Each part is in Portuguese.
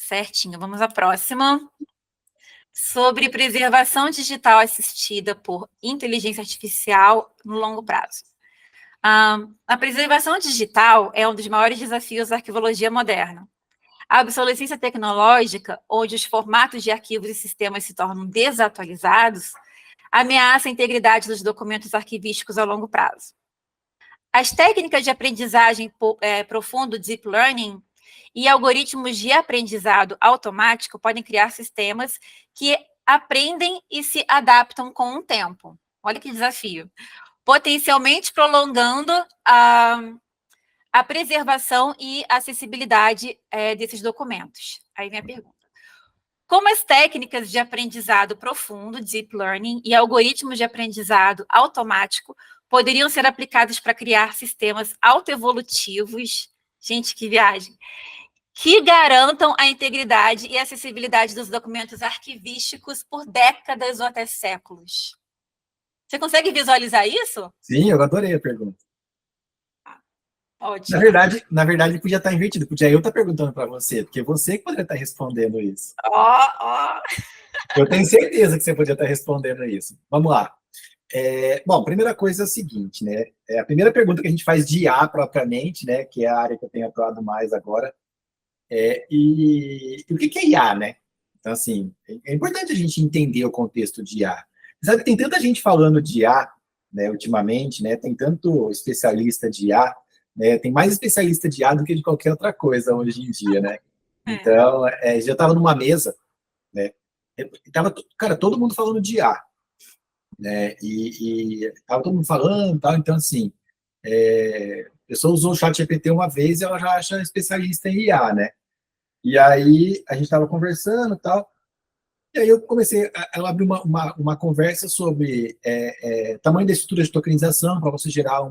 Certinho, vamos à próxima. Sobre preservação digital assistida por inteligência artificial no longo prazo. A preservação digital é um dos maiores desafios da arquivologia moderna. A obsolescência tecnológica, onde os formatos de arquivos e sistemas se tornam desatualizados, ameaça a integridade dos documentos arquivísticos a longo prazo. As técnicas de aprendizagem profundo, deep learning, e algoritmos de aprendizado automático podem criar sistemas que aprendem e se adaptam com o tempo. Olha que desafio. Potencialmente prolongando a preservação e acessibilidade desses documentos. Aí vem a pergunta. Como as técnicas de aprendizado profundo, deep learning, e algoritmos de aprendizado automático poderiam ser aplicados para criar sistemas autoevolutivos, gente, que viagem, que garantam a integridade e acessibilidade dos documentos arquivísticos por décadas ou até séculos? Você consegue visualizar isso? Sim, eu adorei a pergunta. Ótimo. Na verdade, podia estar invertido, podia eu estar perguntando para você, porque você que poderia estar respondendo isso. Eu tenho certeza que você podia estar respondendo isso. Vamos lá. Bom, primeira coisa é o seguinte, né? A primeira pergunta que a gente faz de IA propriamente, né? Que é a área que eu tenho atuado mais agora. E o que é IA, né? Então, assim, é importante a gente entender o contexto de IA. Sabe que tem tanta gente falando de IA, né, ultimamente, né? Tem tanto especialista de IA, né? Tem mais especialista de IA do que de qualquer outra coisa hoje em dia, né? Então, já estava numa mesa, né? Tava, cara, todo mundo falando de IA, né? E tava todo mundo falando, tal. Então, assim, a pessoa usou o ChatGPT uma vez e ela já acha especialista em IA, né? E aí a gente estava conversando, tal. E aí eu comecei, ela abriu uma conversa sobre tamanho da estrutura de tokenização para você gerar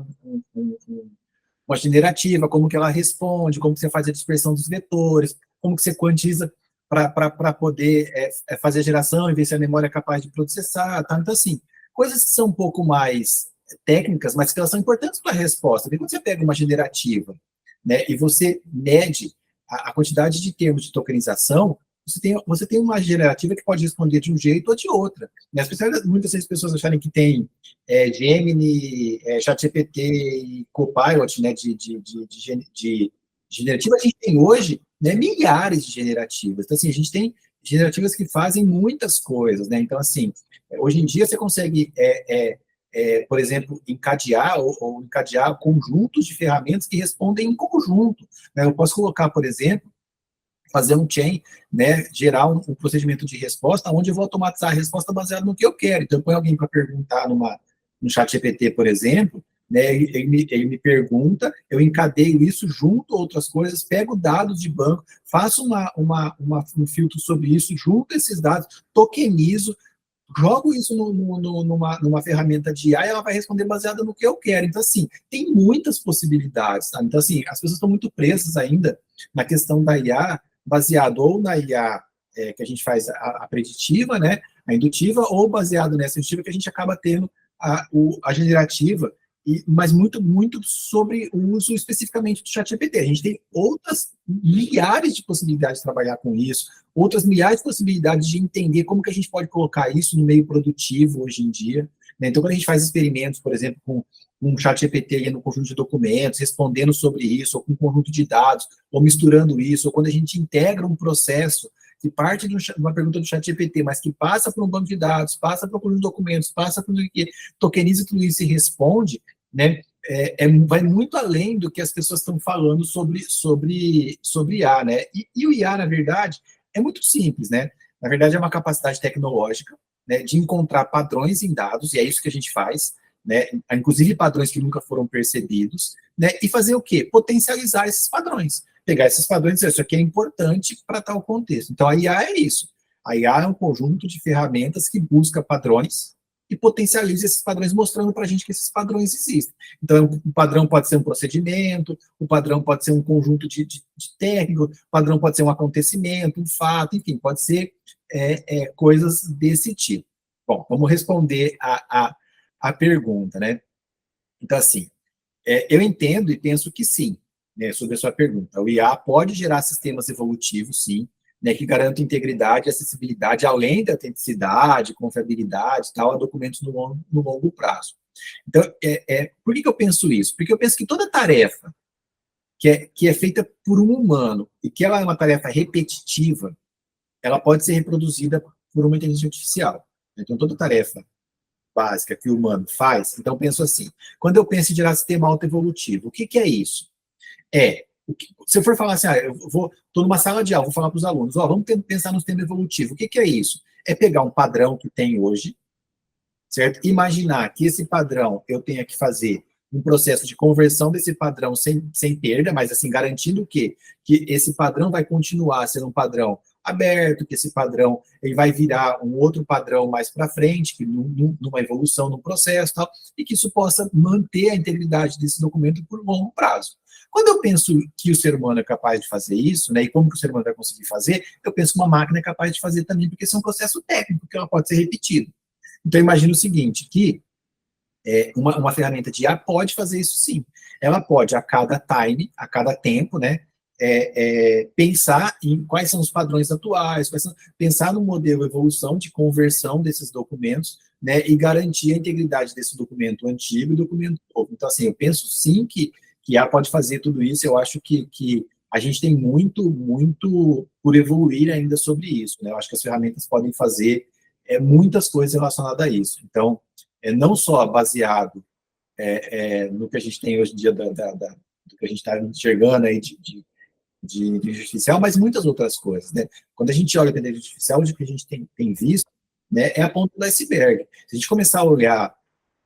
uma generativa, como que ela responde, como que você faz a dispersão dos vetores, como que você quantiza para poder fazer a geração e ver se a memória é capaz de processar. Tá? Então, assim, coisas que são um pouco mais técnicas, mas que elas são importantes para a resposta. Porque quando você pega uma generativa, né, e você mede a quantidade de termos de tokenização, você tem uma generativa que pode responder de um jeito ou de outra. Né? Muitas vezes as pessoas acharem que tem Gemini, ChatGPT e Copilot, né, de generativa. A gente tem hoje, né, milhares de generativas. Então, assim, a gente tem generativas que fazem muitas coisas. Né? Então, assim, hoje em dia você consegue, por exemplo, encadear ou encadear conjuntos de ferramentas que respondem em conjunto. Né? Eu posso colocar, por exemplo, fazer um chain, né, gerar um procedimento de resposta, onde eu vou automatizar a resposta baseada no que eu quero. Então, eu ponho alguém para perguntar no chat GPT, por exemplo, né, ele me pergunta, eu encadeio isso junto a outras coisas, pego dados de banco, faço um filtro sobre isso, junto esses dados, tokenizo, jogo isso numa ferramenta de IA e ela vai responder baseada no que eu quero. Então, assim, tem muitas possibilidades, tá? Então, assim, as pessoas estão muito presas ainda na questão da IA, baseado ou na IA que a gente faz a preditiva, né, a indutiva, ou baseado nessa indutiva que a gente acaba tendo a generativa, mas muito sobre o uso especificamente do ChatGPT. A gente tem outras milhares de possibilidades de trabalhar com isso, outras milhares de possibilidades de entender como que a gente pode colocar isso no meio produtivo hoje em dia. Né? Então, quando a gente faz experimentos, por exemplo, com um ChatGPT no conjunto de documentos, respondendo sobre isso, ou com um conjunto de dados, ou misturando isso, ou quando a gente integra um processo que parte de uma pergunta do ChatGPT, mas que passa por um banco de dados, passa por um conjunto de documentos, passa por um que tokeniza tudo isso e responde, né? Vai muito além do que as pessoas estão falando sobre IA, né? E o IA, na verdade, é muito simples, né? Na verdade, é uma capacidade tecnológica, né, de encontrar padrões em dados, e é isso que a gente faz, né? Inclusive padrões que nunca foram percebidos, né? E fazer o quê? Potencializar esses padrões. Pegar esses padrões e dizer, isso aqui é importante para tal contexto. Então, a IA é isso. A IA é um conjunto de ferramentas que busca padrões e potencializa esses padrões, mostrando para a gente que esses padrões existem. Então, o padrão pode ser um procedimento, o padrão pode ser um conjunto de técnico, o padrão pode ser um acontecimento, um fato, enfim, pode ser coisas desse tipo. Bom, vamos responder a pergunta, né? Então, assim, eu entendo e penso que sim, né, sobre a sua pergunta. O IA pode gerar sistemas evolutivos, sim, né, que garanta integridade e acessibilidade, além da autenticidade, confiabilidade, tal, a documentos no longo prazo. Então, por que eu penso isso? Porque eu penso que toda tarefa que é feita por um humano e que ela é uma tarefa repetitiva, ela pode ser reproduzida por uma inteligência artificial. Então, toda tarefa básica que o humano faz, então eu penso assim, quando eu penso em gerar sistema autoevolutivo, o que é isso? Se eu for falar assim, estou numa sala de aula, vou falar para os alunos, vamos pensar no sistema evolutivo, o que é isso? É pegar um padrão que tem hoje, certo? Imaginar que esse padrão eu tenha que fazer um processo de conversão desse padrão sem perda, mas assim, garantindo que esse padrão vai continuar sendo um padrão aberto, que esse padrão ele vai virar um outro padrão mais para frente, que numa evolução, num processo, tal, e que isso possa manter a integridade desse documento por longo prazo. Quando eu penso que o ser humano é capaz de fazer isso, né, e como que o ser humano vai conseguir fazer, eu penso que uma máquina é capaz de fazer também, porque esse é um processo técnico que ela pode ser repetido. Então, imagina o seguinte, que uma ferramenta de IA pode fazer isso sim. Ela pode, a cada tempo, né, pensar em quais são os padrões atuais, pensar no modelo evolução de conversão desses documentos, né, e garantir a integridade desse documento antigo e documento novo. Então, assim, eu penso sim que a IA pode fazer tudo isso. Eu acho que a gente tem muito por evoluir ainda sobre isso, né? Eu acho que as ferramentas podem fazer muitas coisas relacionadas a isso. Então, não só baseado no que a gente tem hoje em dia, do que a gente está enxergando aí de inteligência artificial, mas muitas outras coisas, né? Quando a gente olha para a inteligência artificial, o que a gente tem visto, né, é a ponta do iceberg. Se a gente começar a olhar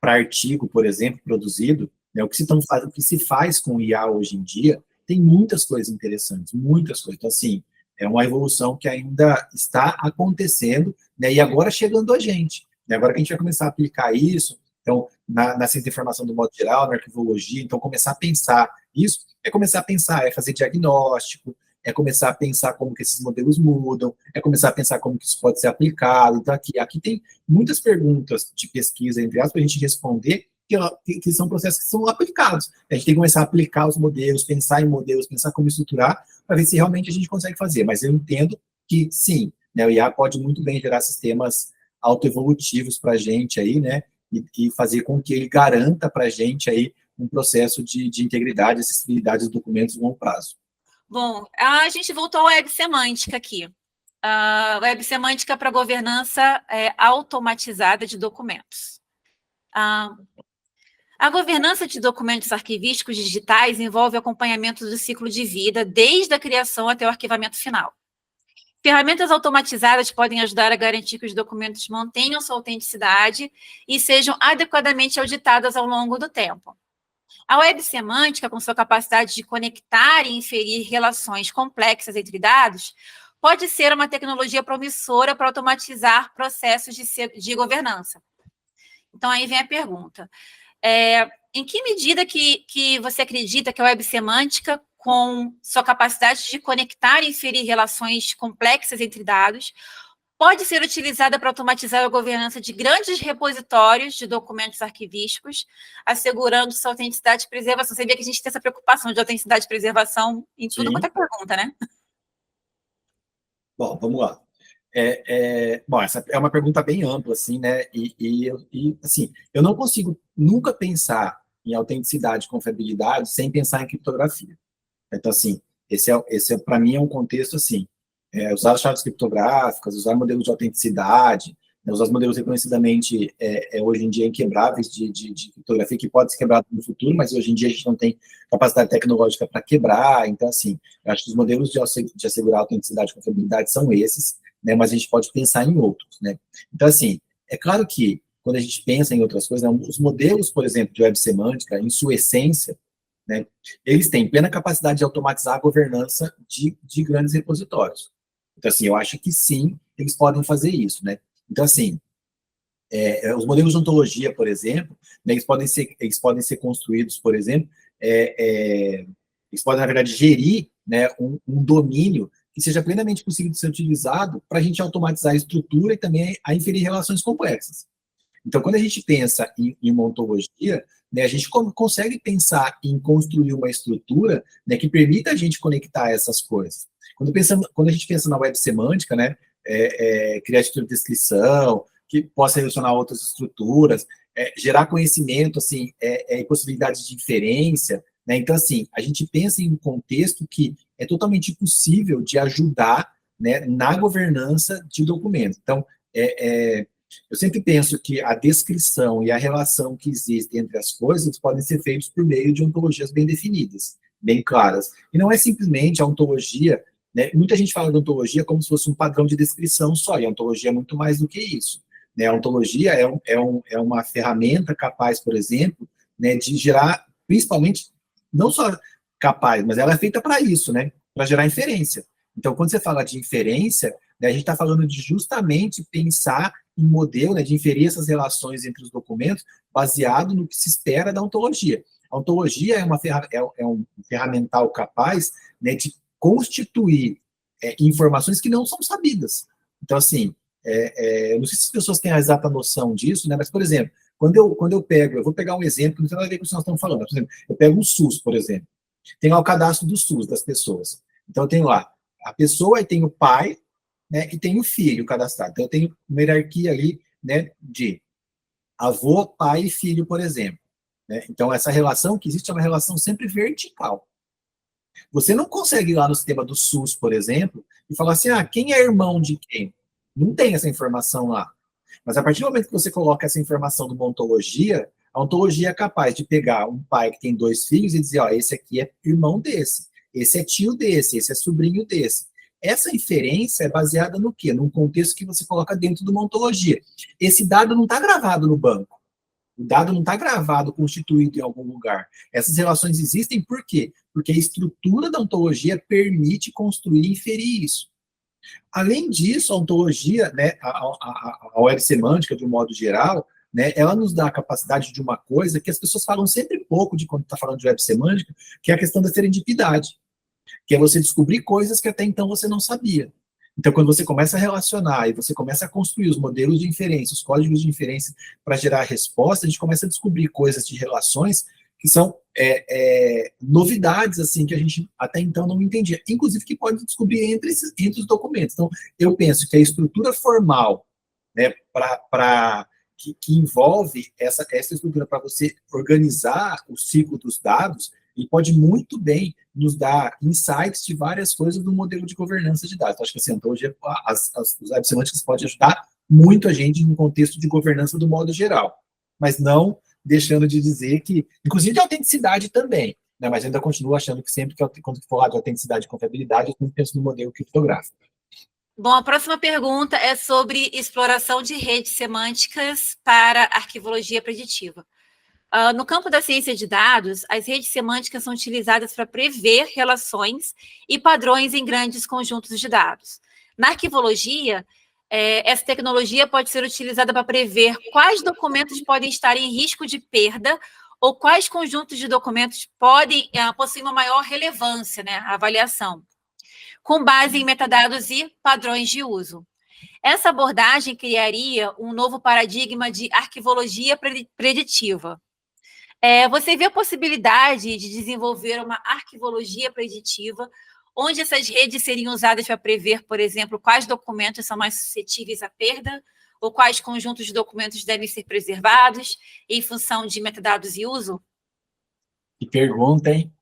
para artigo, por exemplo, produzido, né, o que se faz com o IA hoje em dia, tem muitas coisas interessantes, muitas coisas. Então, assim, é uma evolução que ainda está acontecendo, né, e agora chegando a gente. Né, agora que a gente vai começar a aplicar isso, então, na ciência da informação do modo geral, na arquivologia, então começar a pensar isso, começar a pensar, fazer diagnóstico, começar a pensar como que esses modelos mudam, começar a pensar como que isso pode ser aplicado. Então, aqui tem muitas perguntas de pesquisa, entre aspas, para a gente responder, que são processos que são aplicados. A gente tem que começar a aplicar os modelos, pensar em modelos, pensar como estruturar, para ver se realmente a gente consegue fazer. Mas eu entendo que, sim, né, o IA pode muito bem gerar sistemas autoevolutivos para a gente aí, né, e fazer com que ele garanta para a gente aí um processo de integridade e acessibilidade dos documentos no longo prazo. Bom, a gente voltou à web semântica aqui. A web semântica para governança automatizada de documentos. A governança de documentos arquivísticos digitais envolve acompanhamento do ciclo de vida, desde a criação até o arquivamento final. Ferramentas automatizadas podem ajudar a garantir que os documentos mantenham sua autenticidade e sejam adequadamente auditados ao longo do tempo. A web semântica, com sua capacidade de conectar e inferir relações complexas entre dados, pode ser uma tecnologia promissora para automatizar processos de governança. Então, aí vem a pergunta. Em que medida que você acredita que a web semântica, com sua capacidade de conectar e inferir relações complexas entre dados, pode ser utilizada para automatizar a governança de grandes repositórios de documentos arquivísticos, assegurando sua autenticidade e preservação? Você vê que a gente tem essa preocupação de autenticidade e preservação em tudo quanto é pergunta, né? Bom, vamos lá. Bom, essa é uma pergunta bem ampla, assim, né? Assim, eu não consigo nunca pensar em autenticidade e confiabilidade sem pensar em criptografia. Então, assim, esse para mim é um contexto, assim, usar chaves criptográficas, usar modelos de autenticidade, né, usar os modelos reconhecidamente, hoje em dia, inquebráveis de criptografia, que pode ser quebrado no futuro, mas hoje em dia a gente não tem capacidade tecnológica para quebrar. Então, assim, eu acho que os modelos de assegurar autenticidade e confiabilidade são esses, né, mas a gente pode pensar em outros, né. Então, assim, é claro que, quando a gente pensa em outras coisas, né, os modelos, por exemplo, de web semântica, em sua essência, né, eles têm plena capacidade de automatizar a governança de grandes repositórios. Então, assim, eu acho que sim, eles podem fazer isso, né. Então, assim, os modelos de ontologia, por exemplo, né, eles podem ser construídos, por exemplo, eles podem, na verdade, gerir, né, um domínio que seja plenamente possível de ser utilizado para a gente automatizar a estrutura e também a inferir relações complexas. Então, quando a gente pensa em uma ontologia, né, a gente consegue pensar em construir uma estrutura, né, que permita a gente conectar essas coisas. Quando a gente pensa na web semântica, né, criar estrutura de descrição, que possa relacionar a outras estruturas, gerar conhecimento, assim, e possibilidades de inferência, né? Então, assim, a gente pensa em um contexto que é totalmente possível de ajudar, né, na governança de documentos. Então, eu sempre penso que a descrição e a relação que existe entre as coisas podem ser feitos por meio de ontologias bem definidas, bem claras. E não é simplesmente a ontologia, né? Muita gente fala de ontologia como se fosse um padrão de descrição só, e a ontologia é muito mais do que isso, né? A ontologia é uma ferramenta capaz, por exemplo, né, de gerar, principalmente, não só capaz, mas ela é feita para isso, né? Para gerar inferência. Então, quando você fala de inferência, né, a gente está falando de justamente pensar em modelo, né, de inferir essas relações entre os documentos baseado no que se espera da ontologia. A ontologia é um ferramental capaz, né, de constituir informações que não são sabidas. Então, assim, eu não sei se as pessoas têm a exata noção disso, né, mas, por exemplo, quando eu vou pegar um exemplo que não tem nada a ver com o que nós estamos falando. Por exemplo, eu pego o SUS, por exemplo. Tem lá o cadastro do SUS das pessoas. Então, eu tenho lá a pessoa, e tem o pai, né, e tem o filho cadastrado. Então, eu tenho uma hierarquia ali, né, de avô, pai e filho, por exemplo. Né? Então, essa relação que existe é uma relação sempre vertical. Você não consegue ir lá no sistema do SUS, por exemplo, e falar assim, quem é irmão de quem? Não tem essa informação lá. Mas a partir do momento que você coloca essa informação de uma ontologia, a ontologia é capaz de pegar um pai que tem 2 filhos e dizer, esse aqui é irmão desse, esse é tio desse, esse é sobrinho desse. Essa inferência é baseada no quê? Num contexto que você coloca dentro de uma ontologia. Esse dado não está gravado no banco. O dado não está gravado, constituído em algum lugar. Essas relações existem por quê? Porque a estrutura da ontologia permite construir e inferir isso. Além disso, a ontologia, né, a web semântica, de um modo geral, né, ela nos dá a capacidade de uma coisa que as pessoas falam sempre pouco de quando está falando de web semântica, que é a questão da serendipidade, que é você descobrir coisas que até então você não sabia. Então, quando você começa a relacionar e você começa a construir os modelos de inferência, os códigos de inferência para gerar a resposta, a gente começa a descobrir coisas de relações que são novidades, assim, que a gente até então não entendia. Inclusive, que pode descobrir entre os documentos. Então, eu penso que a estrutura formal, né, que envolve essa estrutura para você organizar o ciclo dos dados, e pode muito bem nos dar insights de várias coisas do modelo de governança de dados. Então, acho que assim, então, hoje os web semânticas podem ajudar muito a gente no contexto de governança do modo geral, mas não deixando de dizer que, inclusive de autenticidade também, né, mas ainda continuo achando que sempre que quando for falar de autenticidade e confiabilidade, eu sempre penso no modelo criptográfico. Bom, a próxima pergunta é sobre exploração de redes semânticas para arquivologia preditiva. No campo da ciência de dados, as redes semânticas são utilizadas para prever relações e padrões em grandes conjuntos de dados. Na arquivologia, essa tecnologia pode ser utilizada para prever quais documentos podem estar em risco de perda ou quais conjuntos de documentos podem possuir uma maior relevância, né, a avaliação, com base em metadados e padrões de uso. Essa abordagem criaria um novo paradigma de arquivologia preditiva. Você vê a possibilidade de desenvolver uma arquivologia preditiva, onde essas redes seriam usadas para prever, por exemplo, quais documentos são mais suscetíveis à perda, ou quais conjuntos de documentos devem ser preservados, em função de metadados e uso? Que pergunta, hein?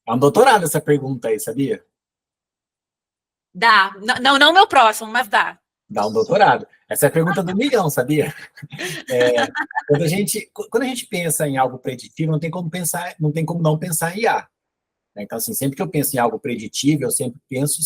É um doutorado essa pergunta aí, sabia? Dá. Não meu próximo, mas dá. Dá um doutorado. Essa é a pergunta do milhão, sabia? Quando a gente pensa em algo preditivo, não tem como não pensar em IA. Né? Então, assim, sempre que eu penso em algo preditivo, eu sempre penso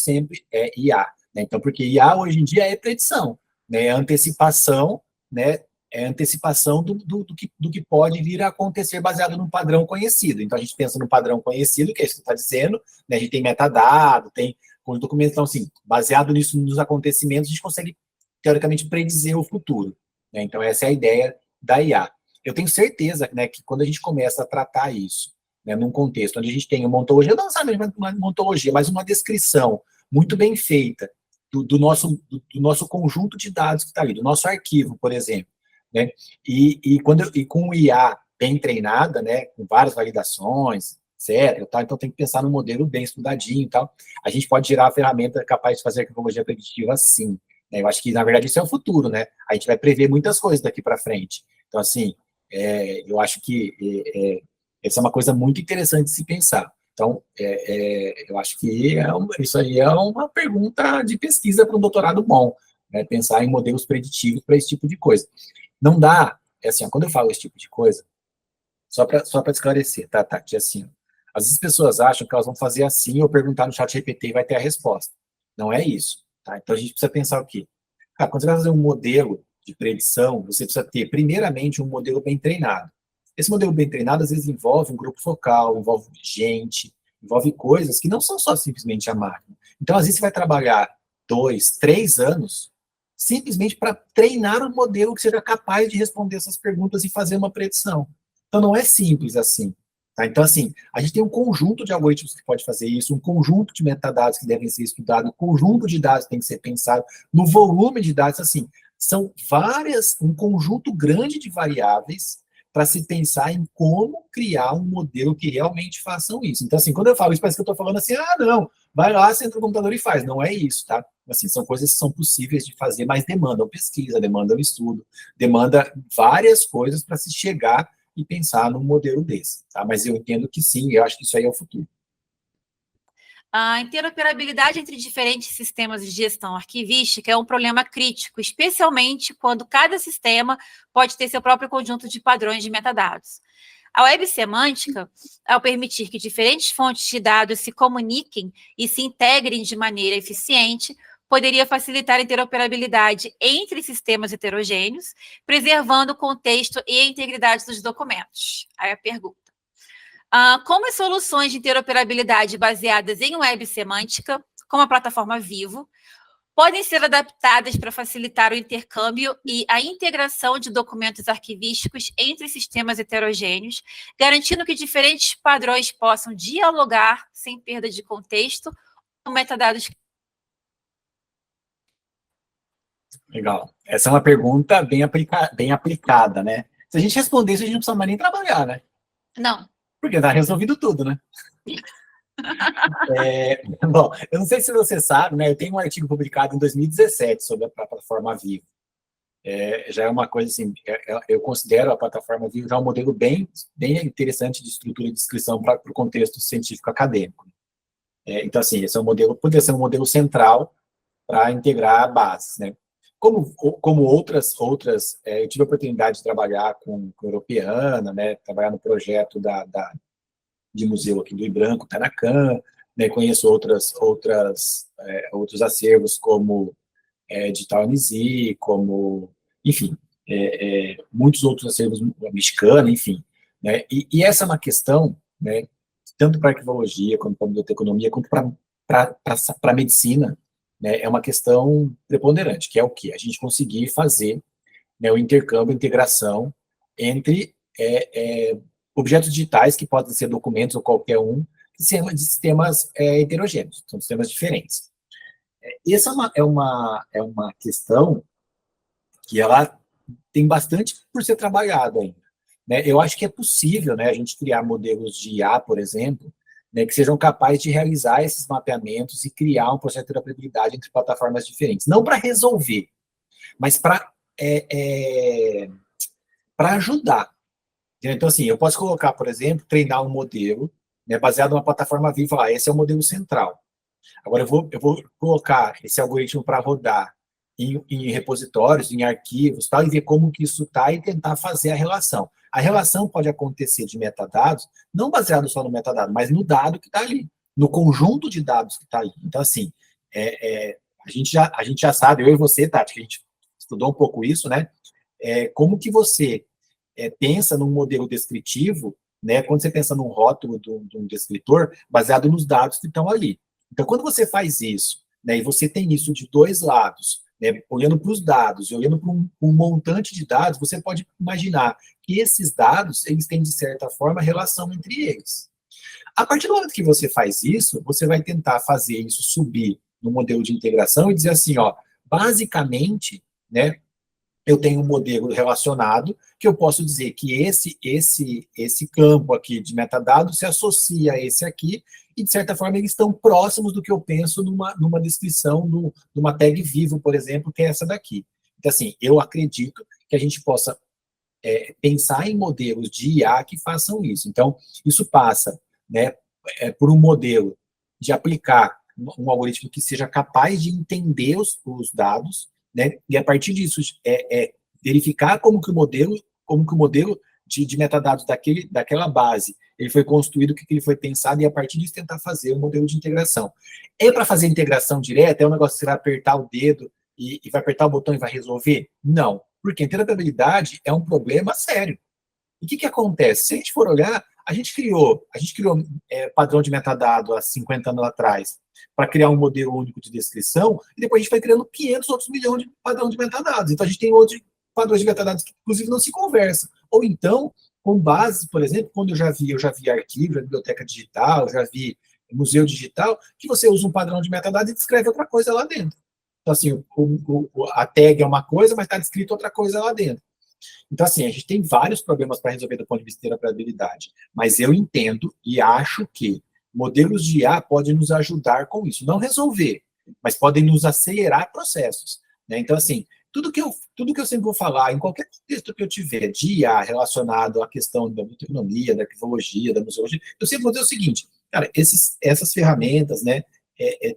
IA. Né? Então, porque IA hoje em dia é predição, né? É antecipação, né? É antecipação do que pode vir a acontecer baseado num padrão conhecido. Então, a gente pensa no padrão conhecido, que é isso que você está dizendo, né? A gente tem metadado, tem com documentos, então, assim, baseado nisso, nos acontecimentos, a gente consegue, teoricamente, predizer o futuro. Né? Então, essa é a ideia da IA. Eu tenho certeza, né, que quando a gente começa a tratar isso, né, num contexto onde a gente tem uma ontologia, não necessariamente uma ontologia, mas uma descrição muito bem feita do nosso conjunto de dados que está ali, do nosso arquivo, por exemplo, né? E com o IA bem treinada, né, com várias validações, etc. Tá? Então tem que pensar num modelo bem estudadinho e tal. A gente pode gerar a ferramenta capaz de fazer arquivologia preditiva, sim. Eu acho que, na verdade, isso é o futuro, né? A gente vai prever muitas coisas daqui para frente. Então, assim, eu acho que essa é uma coisa muito interessante de se pensar. Então, eu acho que isso aí é uma pergunta de pesquisa para um doutorado bom, né? Pensar em modelos preditivos para esse tipo de coisa. Não dá, assim, quando eu falo esse tipo de coisa, só para esclarecer, tá, Tati? Assim, às vezes as pessoas acham que elas vão fazer assim ou perguntar no chat GPT e vai ter a resposta. Não é isso, tá? Então a gente precisa pensar o quê? Cara, quando você vai fazer um modelo de predição, você precisa ter, primeiramente, um modelo bem treinado. Esse modelo bem treinado, às vezes, envolve um grupo focal, envolve gente, envolve coisas que não são só simplesmente a máquina. Então, às vezes, você vai trabalhar 2, 3 anos simplesmente para treinar um modelo que seja capaz de responder essas perguntas e fazer uma predição. Então, não é simples assim. Tá? Então, assim, a gente tem um conjunto de algoritmos que pode fazer isso, um conjunto de metadados que devem ser estudados, um conjunto de dados que tem que ser pensado, no volume de dados, assim, são um conjunto grande de variáveis para se pensar em como criar um modelo que realmente façam isso. Então, assim, quando eu falo isso, parece que eu estou falando assim, não, vai lá, senta no computador e faz. Não é isso, tá? Assim, são coisas que são possíveis de fazer, mas demandam pesquisa, demandam estudo, demanda várias coisas para se chegar e pensar num modelo desse, tá? Mas eu entendo que sim, eu acho que isso aí é o futuro. A interoperabilidade entre diferentes sistemas de gestão arquivística é um problema crítico, especialmente quando cada sistema pode ter seu próprio conjunto de padrões de metadados. A web semântica, ao permitir que diferentes fontes de dados se comuniquem e se integrem de maneira eficiente, poderia facilitar a interoperabilidade entre sistemas heterogêneos, preservando o contexto e a integridade dos documentos. Aí a pergunta. Como as soluções de interoperabilidade baseadas em web semântica, como a plataforma Vivo, podem ser adaptadas para facilitar o intercâmbio e a integração de documentos arquivísticos entre sistemas heterogêneos, garantindo que diferentes padrões possam dialogar sem perda de contexto com metadados. Legal. Essa é uma pergunta bem aplicada, né? Se a gente responder isso, a gente não precisa mais nem trabalhar, né? Não. Porque tá resolvido tudo, né? Bom, eu não sei se você sabe, né? Eu tenho um artigo publicado em 2017 sobre a plataforma Vivo. Já é uma coisa assim, eu considero a plataforma Vivo já um modelo bem interessante de estrutura de descrição para o contexto científico acadêmico. Então, assim, esse é um modelo, poderia ser um modelo central para integrar bases, né? Como outras eu tive a oportunidade de trabalhar com Europeana, né? Trabalhar no projeto de museu aqui do IBranco, Taracan, né? Conheço outros acervos como Digital NZ, como, enfim, muitos outros acervos mexicanos, enfim. Né? E essa é uma questão, né, tanto para arquivologia, quanto para biblioteconomia, quanto para a medicina, né, é uma questão preponderante, que é o quê? A gente conseguir fazer, né, o intercâmbio, a integração entre objetos digitais, que podem ser documentos ou qualquer um, de sistemas heterogêneos, são sistemas diferentes. Essa é uma questão que ela tem bastante por ser trabalhada ainda. Né? Eu acho que é possível, né, a gente criar modelos de IA, por exemplo, né, que sejam capazes de realizar esses mapeamentos e criar um processo de interoperabilidade entre plataformas diferentes. Não para resolver, mas para ajudar. Então, assim, eu posso colocar, por exemplo, treinar um modelo, né, baseado numa plataforma viva, e falar, esse é o modelo central. Agora, eu vou colocar esse algoritmo para rodar em repositórios, em arquivos, tal, e ver como que isso está e tentar fazer a relação. A relação pode acontecer de metadados, não baseado só no metadado, mas no dado que está ali, no conjunto de dados que está ali. Então, assim, a gente já sabe, eu e você, Tati, que a gente estudou um pouco isso, né? Como que você pensa num modelo descritivo, né? Quando você pensa num rótulo de um descritor, baseado nos dados que estão ali. Então, quando você faz isso, né, e você tem isso de dois lados, né, olhando para os dados e olhando para um montante de dados, você pode imaginar que esses dados, eles têm, de certa forma, relação entre eles. A partir do momento que você faz isso, você vai tentar fazer isso subir no modelo de integração e dizer assim, ó, basicamente, né, eu tenho um modelo relacionado, que eu posso dizer que esse campo aqui de metadados se associa a esse aqui, e de certa forma eles estão próximos do que eu penso numa descrição de uma tag vivo, por exemplo, que é essa daqui. Então, assim, eu acredito que a gente possa pensar em modelos de IA que façam isso. Então, isso passa, né, por um modelo de aplicar um algoritmo que seja capaz de entender os dados, né, e a partir disso verificar como que o modelo de metadados daquela base ele foi construído, o que ele foi pensado, e a partir disso tentar fazer um modelo de integração. Para fazer integração direta, é um negócio que você vai apertar o dedo e vai apertar o botão e vai resolver? Não, porque a interoperabilidade é um problema sério. E o que acontece? Se a gente for olhar, a gente criou padrão de metadado há 50 anos atrás para criar um modelo único de descrição, e depois a gente foi criando 500 outros milhões de padrão de metadados. Então a gente tem outros padrões de metadados que inclusive não se conversam. Ou então, com base, por exemplo, quando eu já vi arquivo, já vi biblioteca digital, já vi museu digital, que você usa um padrão de metadados e descreve outra coisa lá dentro. Então, assim, a tag é uma coisa, mas está descrito outra coisa lá dentro. Então, assim, a gente tem vários problemas para resolver do ponto de vista da interoperabilidade, mas eu entendo e acho que modelos de IA podem nos ajudar com isso. Não resolver, mas podem nos acelerar processos, né? Então, assim, tudo que eu sempre vou falar, em qualquer contexto que eu tiver de IA relacionado à questão da biotecnologia, da arquivologia, da museologia, eu sempre vou dizer o seguinte, cara, essas ferramentas, né,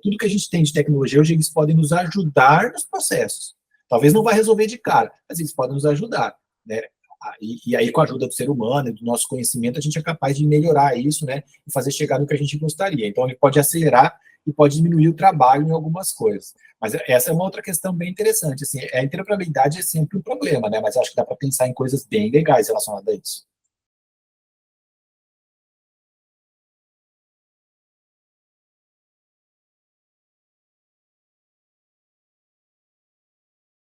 tudo que a gente tem de tecnologia hoje, eles podem nos ajudar nos processos. Talvez não vai resolver de cara, mas eles podem nos ajudar, né? E aí, com a ajuda do ser humano e do nosso conhecimento, a gente é capaz de melhorar isso, né? E fazer chegar no que a gente gostaria. Então, ele pode acelerar e pode diminuir o trabalho em algumas coisas. Mas essa é uma outra questão bem interessante. Assim, a interoperabilidade é sempre um problema, né? Mas acho que dá para pensar em coisas bem legais relacionadas a isso.